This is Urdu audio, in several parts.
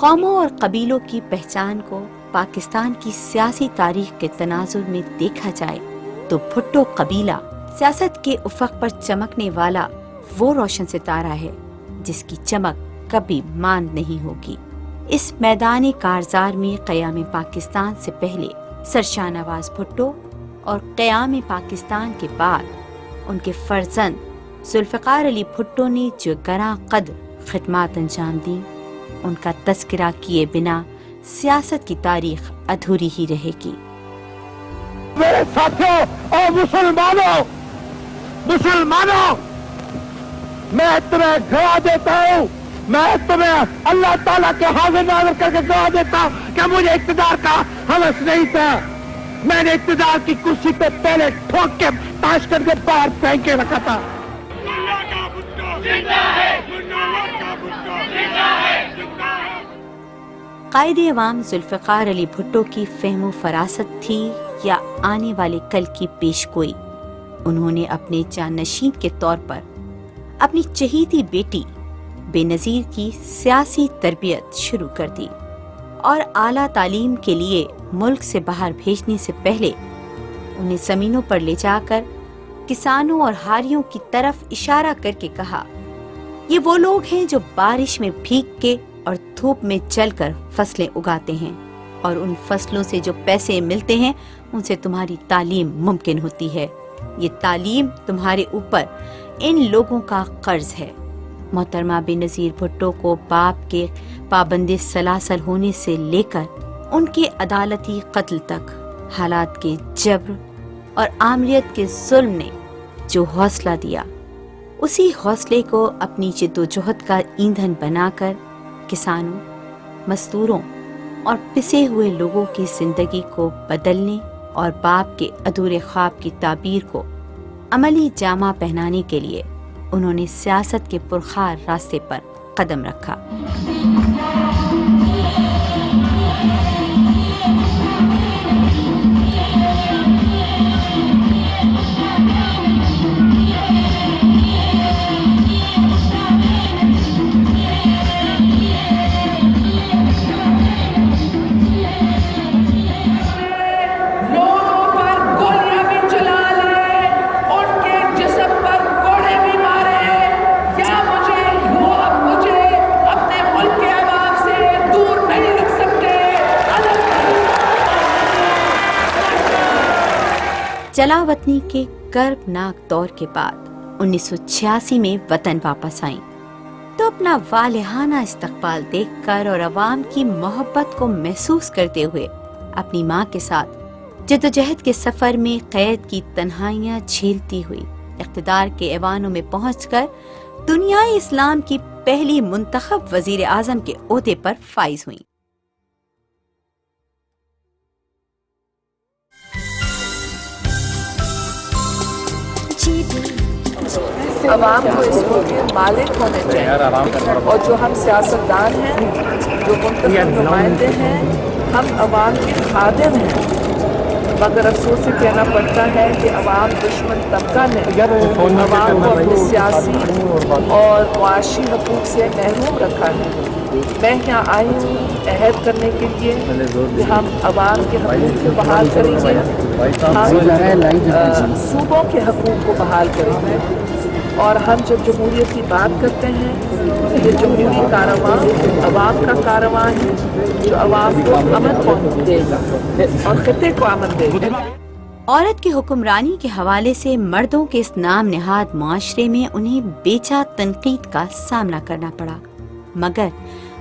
قوموں اور قبیلوں کی پہچان کو پاکستان کی سیاسی تاریخ کے تناظر میں دیکھا جائے تو بھٹو قبیلہ سیاست کے افق پر چمکنے والا وہ روشن ستارہ ہے جس کی چمک کبھی ماند نہیں ہوگی۔ اس میدان کارزار میں قیام پاکستان سے پہلے سر شاہ نواز بھٹو اور قیام پاکستان کے بعد ان کے فرزند ذوالفقار علی بھٹو نے جو گراں قدر خدمات انجام دیں، ان کا تذکرہ کیے بنا سیاست کی تاریخ ادھوری ہی رہے گی۔ میرے ساتھیوں اور مسلمانوں، میں تمہیں گواہ دیتا ہوں، میں تمہیں اللہ تعالیٰ کے حاضر ناظر کر کے گواہ دیتا ہوں کہ مجھے اقتدار کا ہوس نہیں تھا۔ میں نے اقتدار کی کرسی پہ پہلے ٹھوک کے تاش کر کے باہر پھینک کے رکھا تھا۔ قائد عوام ذوالفقار علی بھٹو کی فہم و فراست تھی یا آنے والے کل کی پیش گوئی؟ انہوں نے اپنے جانشین کے طور پر اپنی چہیتی بیٹی بے نظیر کی سیاسی تربیت شروع کر دی اور اعلیٰ تعلیم کے لیے ملک سے باہر بھیجنے سے پہلے انہیں زمینوں پر لے جا کر کسانوں اور ہاریوں کی طرف اشارہ کر کے کہا، یہ وہ لوگ ہیں جو بارش میں بھیگ کے اور دھوپ میں چل کر فصلیں اگاتے ہیں، اور ان فصلوں سے جو پیسے ملتے ہیں ان سے تمہاری تعلیم ممکن ہوتی ہے۔ یہ تعلیم تمہارے اوپر ان لوگوں کا قرض ہے۔ محترمہ بے نظیر بھٹو کو باپ کے پابند سلاسل ہونے سے لے کر ان کے عدالتی قتل تک حالات کے جبر اور آمریت کے ظلم نے جو حوصلہ دیا، اسی حوصلے کو اپنی جد و جہد کا ایندھن بنا کر کسانوں، مزدوروں اور پسے ہوئے لوگوں کی زندگی کو بدلنے اور باپ کے ادھورے خواب کی تعبیر کو عملی جامہ پہنانے کے لیے انہوں نے سیاست کے پرخار راستے پر قدم رکھا۔ جلا وطنی کے کربناک دور کے بعد 1986 میں وطن واپس آئیں تو اپنا والہانہ استقبال دیکھ کر اور عوام کی محبت کو محسوس کرتے ہوئے اپنی ماں کے ساتھ جدوجہد کے سفر میں قید کی تنہائیاں جھیلتی ہوئی اقتدار کے ایوانوں میں پہنچ کر دنیائے اسلام کی پہلی منتخب وزیر اعظم کے عہدے پر فائز ہوئیں۔ عوام کو اس ملک کے مالک ہونے چاہیے، اور جو ہم سیاستدان ہیں، جو منتخب نمائندے ہیں، ہم عوام کے خادم ہیں، مگر افسوس سے کہنا پڑتا ہے کہ عوام دشمن طبقہ نے عوام کو اپنے سیاسی اور معاشی حقوق سے محروم رکھا ہے۔ میں یہاں آئی ہوں عہد کرنے کے لیے کہ ہم عوام کے حقوق کو بحال کریں گے، ہم صوبوں کے حقوق کو بحال کریں گے، اور ہم جب جمہوریت کی بات کرتے ہیں یہ جمہوری کاررواں عوام کا کاررواں ہے جو عوام کو امن دے گا اور خطے کو امن دے گا۔ عورت کی حکمرانی کے حوالے سے مردوں کے اس نام نہاد معاشرے میں انہیں بیچا تنقید کا سامنا کرنا پڑا، مگر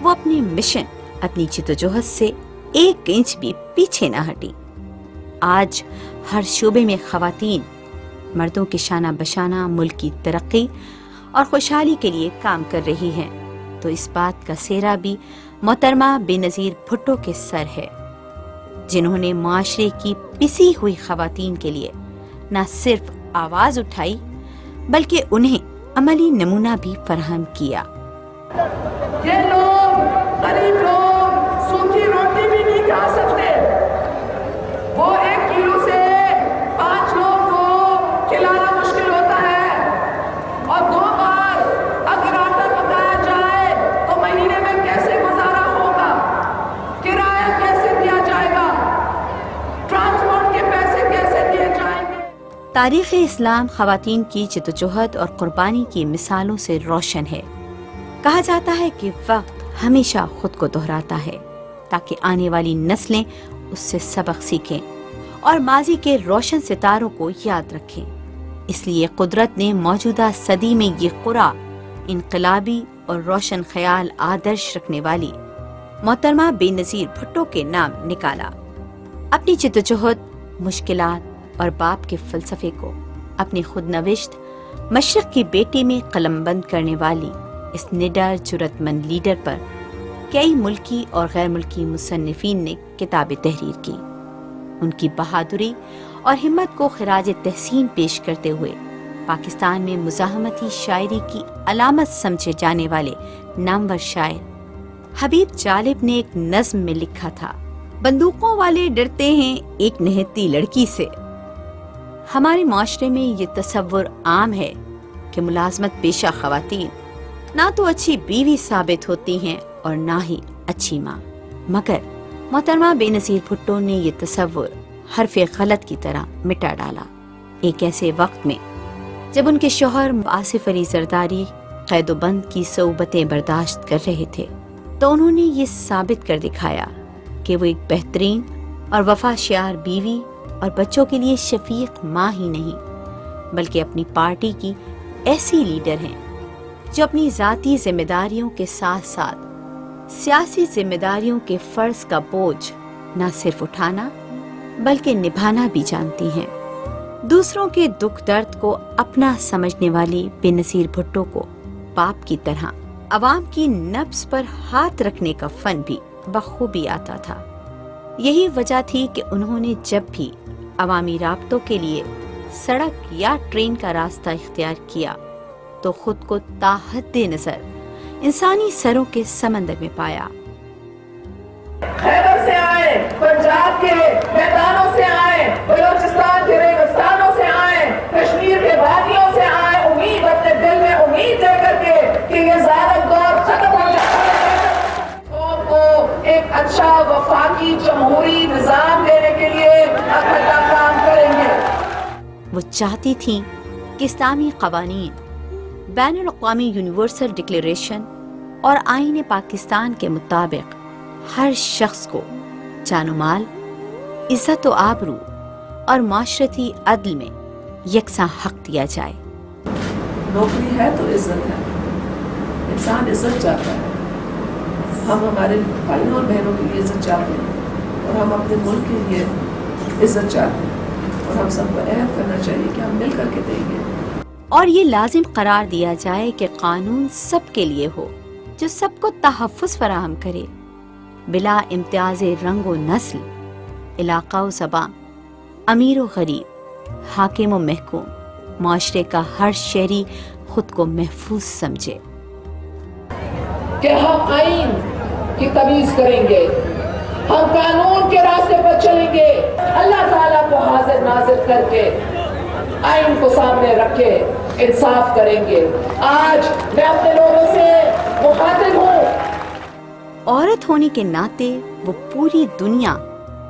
وہ اپنے مشن، اپنی جدوجہد سے 1 انچ بھی پیچھے نہ ہٹی۔ آج ہر شعبے میں خواتین مردوں کے شانہ بشانہ ملک کی ترقی اور خوشحالی کے لیے کام کر رہی ہیں، تو اس بات کا سہرا بھی محترمہ بے نظیر بھٹو کے سر ہے، جنہوں نے معاشرے کی پسی ہوئی خواتین کے لیے نہ صرف آواز اٹھائی بلکہ انہیں عملی نمونہ بھی فراہم کیا۔ یہ لوگ غریب لوگ سوکھی روٹی بھی نہیں کھا سکتے، وہ 1 کلو سے 5 لوگ کو کھلانا مشکل ہوتا ہے، اور 2 بار اگر آٹا پکایا جائے تو مہینے میں کیسے گزارا ہوگا؟ تاریخ اسلام خواتین کی جدوجہد اور قربانی کی مثالوں سے روشن ہے۔ کہا جاتا ہے کہ وقت ہمیشہ خود کو دہراتا ہے تاکہ آنے والی نسلیں اس سے سبق سیکھیں اور ماضی کے روشن ستاروں کو یاد رکھیں۔ اس لیے قدرت نے موجودہ صدی میں یہ قرآن انقلابی اور روشن خیال آدرش رکھنے والی محترمہ بے نظیر بھٹو کے نام نکالا۔ اپنی جدوجہد، مشکلات اور باپ کے فلسفے کو اپنی خود نوشت مشرق کی بیٹی میں قلم بند کرنے والی اس نڈر جرأت مند لیڈر پر کئی ملکی اور غیر ملکی مصنفین نے کتابیں تحریر کی۔ ان کی بہادری اور ہمت کو خراج تحسین پیش کرتے ہوئے پاکستان میں مزاحمتی شاعری کی علامت سمجھے جانے والے نامور شاعر حبیب جالب نے ایک نظم میں لکھا تھا، بندوقوں والے ڈرتے ہیں ایک نہتی لڑکی سے۔ ہمارے معاشرے میں یہ تصور عام ہے کہ ملازمت پیشہ خواتین نہ تو اچھی بیوی ثابت ہوتی ہیں اور نہ ہی اچھی ماں، مگر محترمہ بے نظیر بھٹو نے یہ تصور حرف غلط کی طرح مٹا ڈالا۔ ایک ایسے وقت میں جب ان کے شوہر آصف علی زرداری قید و بند کی صعوبتیں برداشت کر رہے تھے، تو انہوں نے یہ ثابت کر دکھایا کہ وہ ایک بہترین اور وفاشیار بیوی اور بچوں کے لیے شفیق ماں ہی نہیں بلکہ اپنی پارٹی کی ایسی لیڈر ہیں جو اپنی ذاتی ذمہ داریوں کے ساتھ ساتھ سیاسی ذمہ داریوں کے فرض کا بوجھ نہ صرف اٹھانا بلکہ نبھانا بھی جانتی ہیں۔ دوسروں کے دکھ درد کو اپنا سمجھنے والی بے نظیر بھٹو کو باپ کی طرح عوام کی نبض پر ہاتھ رکھنے کا فن بھی بخوبی آتا تھا۔ یہی وجہ تھی کہ انہوں نے جب بھی عوامی رابطوں کے لیے سڑک یا ٹرین کا راستہ اختیار کیا تو خود کو تاحد نظر انسانی سروں کے سمندر میں پایا۔ خیبر سے آئے، پنجاب کے میدانوں سے آئے، بلوچستان کے ریگستانوں سے آئے، کشمیر کے وادیوں سے آئے، امید اپنے دل میں امید دے کر کے کہ یہ ظالم دور ختم ہو جائے، قوم کو ایک اچھا وفاقی جمہوری نظام دینے کے لیے اکٹھا کام کریں گے۔ وہ چاہتی تھیں کہ اسلامی قوانین، بین الاقوامی یونیورسل ڈکلیریشن اور آئین پاکستان کے مطابق ہر شخص کو جان و مال، عزت و آبرو اور معاشرتی عدل میں یکساں حق دیا جائے۔ نوکری ہے تو عزت ہے، انسان عزت چاہتا ہے۔ ہم ہمارے بھائیوں اور بہنوں کے لیے عزت چاہتے ہیں اور ہم اپنے ملک کے لیے عزت چاہتے ہیں، اور ہم سب کو عہد کرنا چاہیے کہ ہم مل کر کے دیں گے۔ اور یہ لازم قرار دیا جائے کہ قانون سب کے لیے ہو جو سب کو تحفظ فراہم کرے، بلا امتیاز رنگ و نسل، علاقہ و زباں، امیر و غریب، حاکم و محکوم، معاشرے کا ہر شہری خود کو محفوظ سمجھے۔ کہ ہم آئین کی تمیز کریں گے، ہم قانون کے راستے پر چلیں گے، اللہ تعالیٰ کو حاضر ناظر کر کے آئین کو سامنے رکھے انصاف کریں گے۔ آج میں اپنے لوگوں سے مخاطب ہوں۔ عورت ہونے کے ناطے وہ پوری دنیا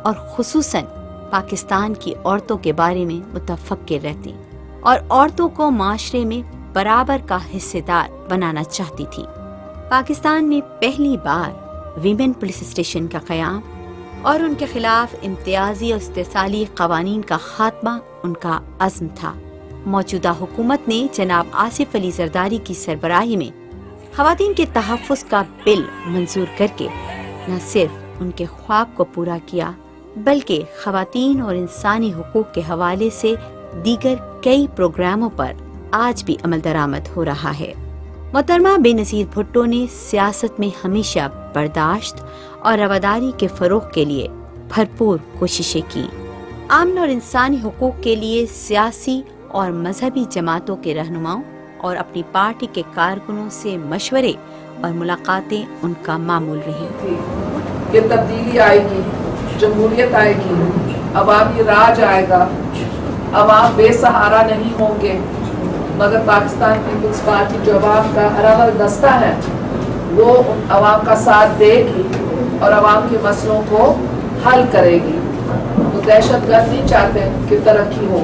اور خصوصاً پاکستان کی عورتوں کے بارے میں متفکر رہتی اور عورتوں کو معاشرے میں برابر کا حصے دار بنانا چاہتی تھی۔ پاکستان میں پہلی بار ویمن پولیس اسٹیشن کا قیام اور ان کے خلاف امتیازی اور استحصالی قوانین کا خاتمہ ان کا عزم تھا۔ موجودہ حکومت نے جناب آصف علی زرداری کی سربراہی میں خواتین کے تحفظ کا بل منظور کر کے نہ صرف ان کے خواب کو پورا کیا بلکہ خواتین اور انسانی حقوق کے حوالے سے دیگر کئی پروگراموں پر آج بھی عمل درآمد ہو رہا ہے۔ محترمہ بے نظیر بھٹو نے سیاست میں ہمیشہ برداشت اور رواداری کے فروغ کے لیے بھرپور کوششیں کی۔ امن اور انسانی حقوق کے لیے سیاسی اور مذہبی جماعتوں کے رہنماؤں اور اپنی پارٹی کے کارکنوں سے مشورے اور ملاقاتیں ان کا معمول رہی۔ یہ تبدیلی آئے گی، جمہوریت آئے گی، عوامی راج آئے گا، عوام بے سہارا نہیں ہوں گے، مگر پاکستان پیپلز پارٹی جو عوام کا ہراور دستہ ہے وہ عوام کا ساتھ دے گی اور عوام کے مسئلوں کو حل کرے گی۔ تو دہشت گرد نہیں چاہتے کہ ترقی ہو،